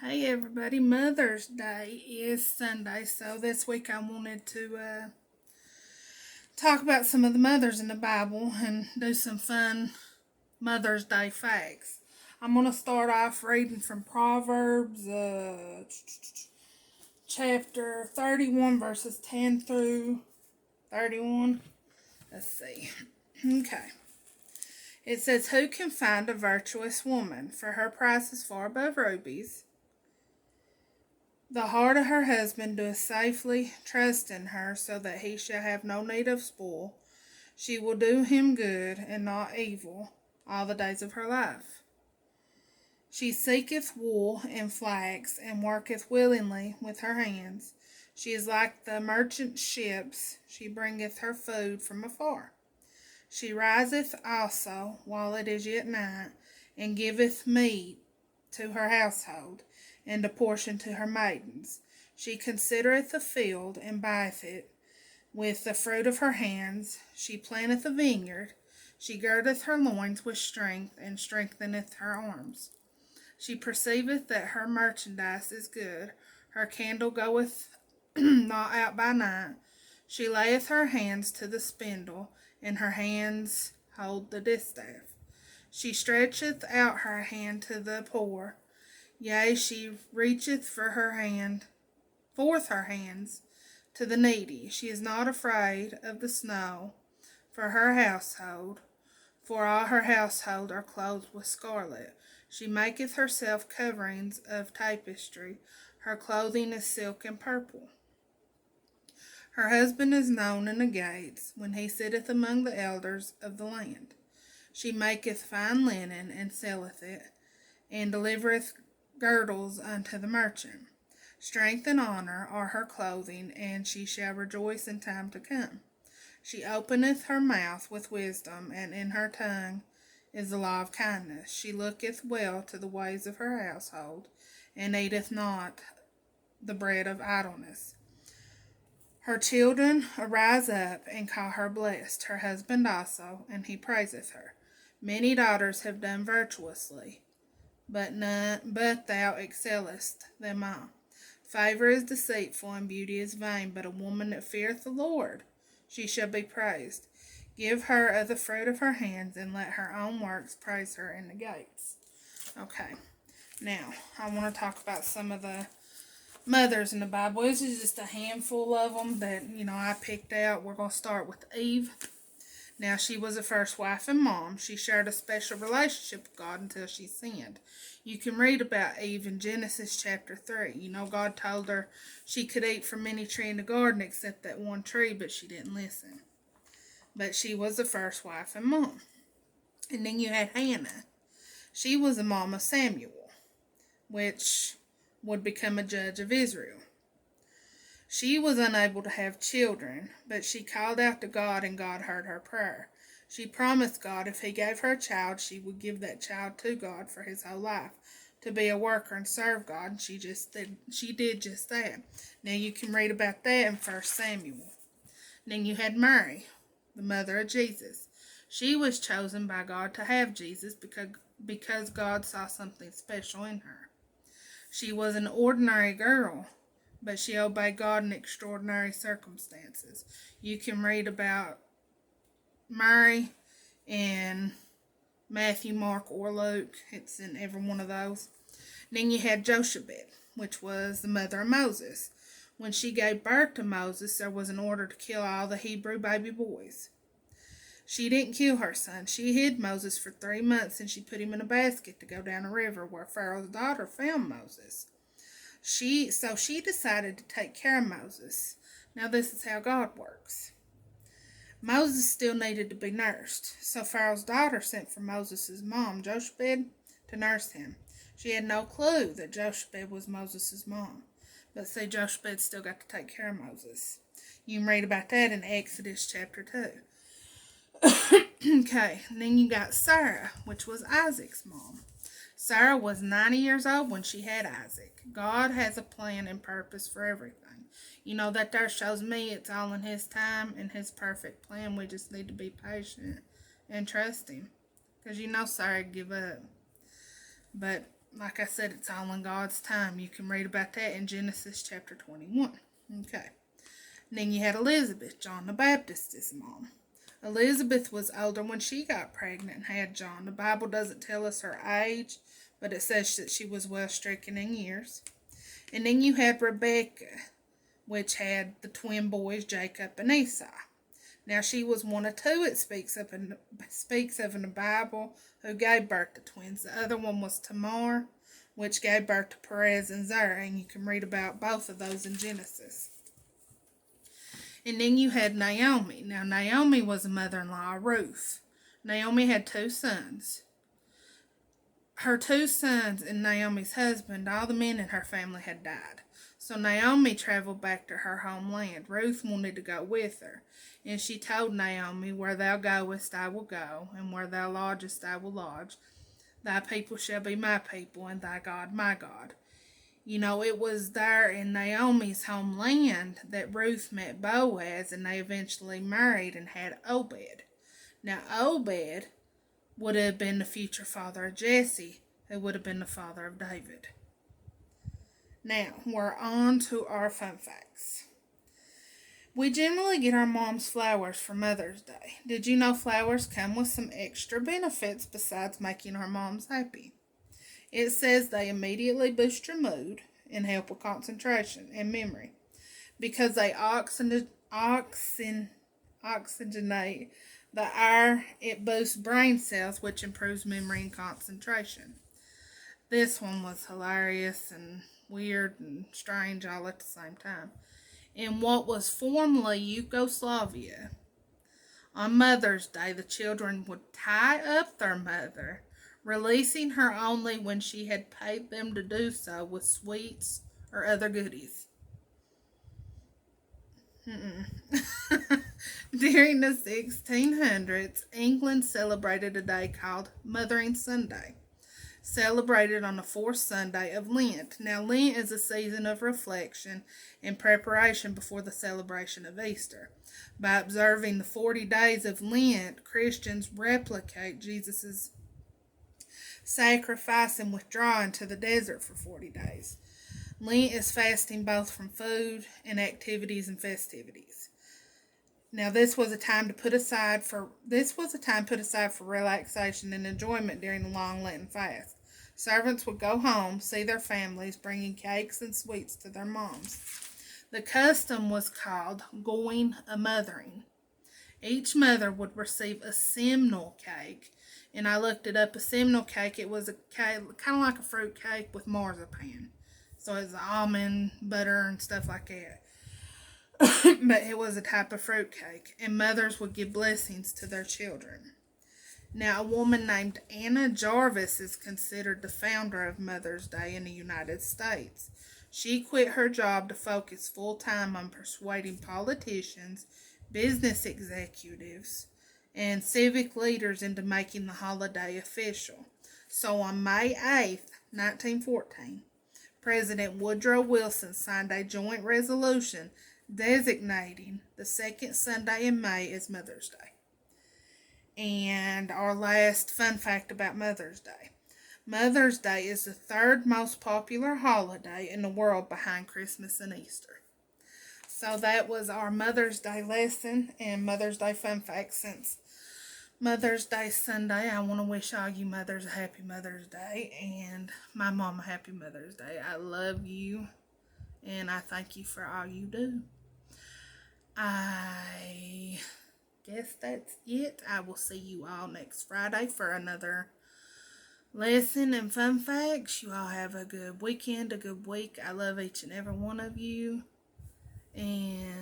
Hey everybody, Mother's Day is Sunday, so this week I wanted to talk about some of the mothers in the Bible and do some fun Mother's Day facts. I'm going to start off reading from Proverbs chapter 31, verses 10 through 31. Let's see. Okay. It says, "Who can find a virtuous woman? For her price is far above rubies. The heart of her husband doeth safely trust in her, so that he shall have no need of spoil. She will do him good and not evil all the days of her life. She seeketh wool and flax, and worketh willingly with her hands. She is like the merchant ships, she bringeth her food from afar. She riseth also while it is yet night, and giveth meat to her household, and a portion to her maidens. She considereth the field, and buyeth it with the fruit of her hands. She planteth a vineyard. She girdeth her loins with strength, and strengtheneth her arms. She perceiveth that her merchandise is good. Her candle goeth not out by night. She layeth her hands to the spindle, and her hands hold the distaff. She stretcheth out her hand to the poor. Yea, she reacheth forth her hands to the needy. She is not afraid of the snow for her household, for all her household are clothed with scarlet. She maketh herself coverings of tapestry. Her clothing is silk and purple. Her husband is known in the gates, when he sitteth among the elders of the land. She maketh fine linen, and selleth it, and delivereth girdles unto the merchant. Strength and honor are her clothing, and she shall rejoice in time to come. She openeth her mouth with wisdom, and in her tongue is the law of kindness. She looketh well to the ways of her household, and eateth not the bread of idleness. Her children arise up and call her blessed, her husband also, and he praiseth her. Many daughters have done virtuously, but thou excellest them all. Favor is deceitful, and beauty is vain, but a woman that feareth the Lord, she shall be praised. Give her of the fruit of her hands, and let her own works praise her in the gates." Okay, now I want to talk about some of the mothers in the Bible. This is just a handful of them that, I picked out. We're going to start with Eve. Now, she was a first wife and mom. She shared a special relationship with God until she sinned. You can read about Eve in Genesis chapter 3. God told her she could eat from any tree in the garden except that one tree, but she didn't listen. But she was the first wife and mom. And then you had Hannah. She was the mom of Samuel, which would become a judge of Israel. She was unable to have children, but she called out to God, and God heard her prayer. She promised God if he gave her a child, she would give that child to God for his whole life, to be a worker and serve God, and she did just that. Now you can read about that in 1 Samuel. Then you had Mary, the mother of Jesus. She was chosen by God to have Jesus because God saw something special in her. She was an ordinary girl, but she obeyed God in extraordinary circumstances. You can read about Mary in Matthew, Mark, or Luke. It's in every one of those. Then you had Jochebed, which was the mother of Moses. When she gave birth to Moses, there was an order to kill all the Hebrew baby boys. She didn't kill her son. She hid Moses for 3 months, and she put him in a basket to go down a river, where Pharaoh's daughter found Moses. She decided to take care of Moses. Now this is how God works. Moses still needed to be nursed, so Pharaoh's daughter sent for Moses' mom, Jochebed, to nurse him. She had no clue that Jochebed was Moses' mom, but see, Jochebed still got to take care of Moses. You can read about that in Exodus chapter 2. Okay, and then you got Sarah, which was Isaac's mom. Sarah was 90 years old when she had Isaac. God has a plan and purpose for everything. That there shows me it's all in his time and his perfect plan. We just need to be patient and trust him. Because Sarah give up. But like I said, it's all in God's time. You can read about that in Genesis chapter 21. Okay. And then you had Elizabeth, John the Baptist's mom. Elizabeth was older when she got pregnant and had John. The Bible doesn't tell us her age, but it says that she was well stricken in years. And then you had Rebecca, which had the twin boys Jacob and Esau. Now she was one of two it speaks of in the Bible who gave birth to twins. The other one was Tamar, which gave birth to Perez and Zerah, and you can read about both of those in Genesis. And then you had Naomi. Now Naomi was a mother-in-law of Ruth. Naomi had two sons. Her two sons and Naomi's husband, all the men in her family had died. So Naomi traveled back to her homeland. Ruth wanted to go with her. And she told Naomi, "Where thou goest, I will go, and where thou lodgest, I will lodge. Thy people shall be my people, and thy God my God." You know, it was there in Naomi's homeland that Ruth met Boaz, and they eventually married and had Obed. Now, Obed would have been the future father of Jesse, who would have been the father of David. Now, we're on to our fun facts. We generally get our mom's flowers for Mother's Day. Did you know flowers come with some extra benefits besides making our moms happy? It says they immediately boost your mood and help with concentration and memory because they oxygenate the air. It boosts brain cells, which improves memory and concentration. This one was hilarious and weird and strange all at the same time. In what was formerly Yugoslavia, on Mother's Day, the children would tie up their mother, releasing her only when she had paid them to do so with sweets or other goodies. During the 1600s, England celebrated a day called Mothering Sunday, celebrated on the fourth Sunday of Lent. Now, Lent is a season of reflection and preparation before the celebration of Easter. By observing the 40 days of Lent, Christians replicate Jesus' sacrifice and withdrawing to the desert for 40 days. Lent is fasting both from food and activities and festivities. Now, this was a time put aside for relaxation and enjoyment during the long Lenten fast. Servants would go home, see their families, bringing cakes and sweets to their moms. The custom was called going a mothering. Each mother would receive a simnel cake, and I looked it up. A simnel cake, it was a cake, kind of like a fruit cake with marzipan. So it's almond butter and stuff like that. But it was a type of fruit cake, and mothers would give blessings to their children. Now, a woman named Anna Jarvis is considered the founder of Mother's Day in the United States. She quit her job to focus full-time on persuading politicians, business executives, and civic leaders into making the holiday official. So on May 8th, 1914, President Woodrow Wilson signed a joint resolution designating the second Sunday in May as Mother's Day. And our last fun fact about Mother's Day. Mother's Day is the third most popular holiday in the world behind Christmas and Easter. So that was our Mother's Day lesson and Mother's Day fun facts. Since Mother's Day Sunday, I want to wish all you mothers a happy Mother's Day and my mom a happy Mother's Day. I love you and I thank you for all you do. I guess that's it. I will see you all next Friday for another lesson and fun facts. You all have a good weekend, a good week. I love each and every one of you. And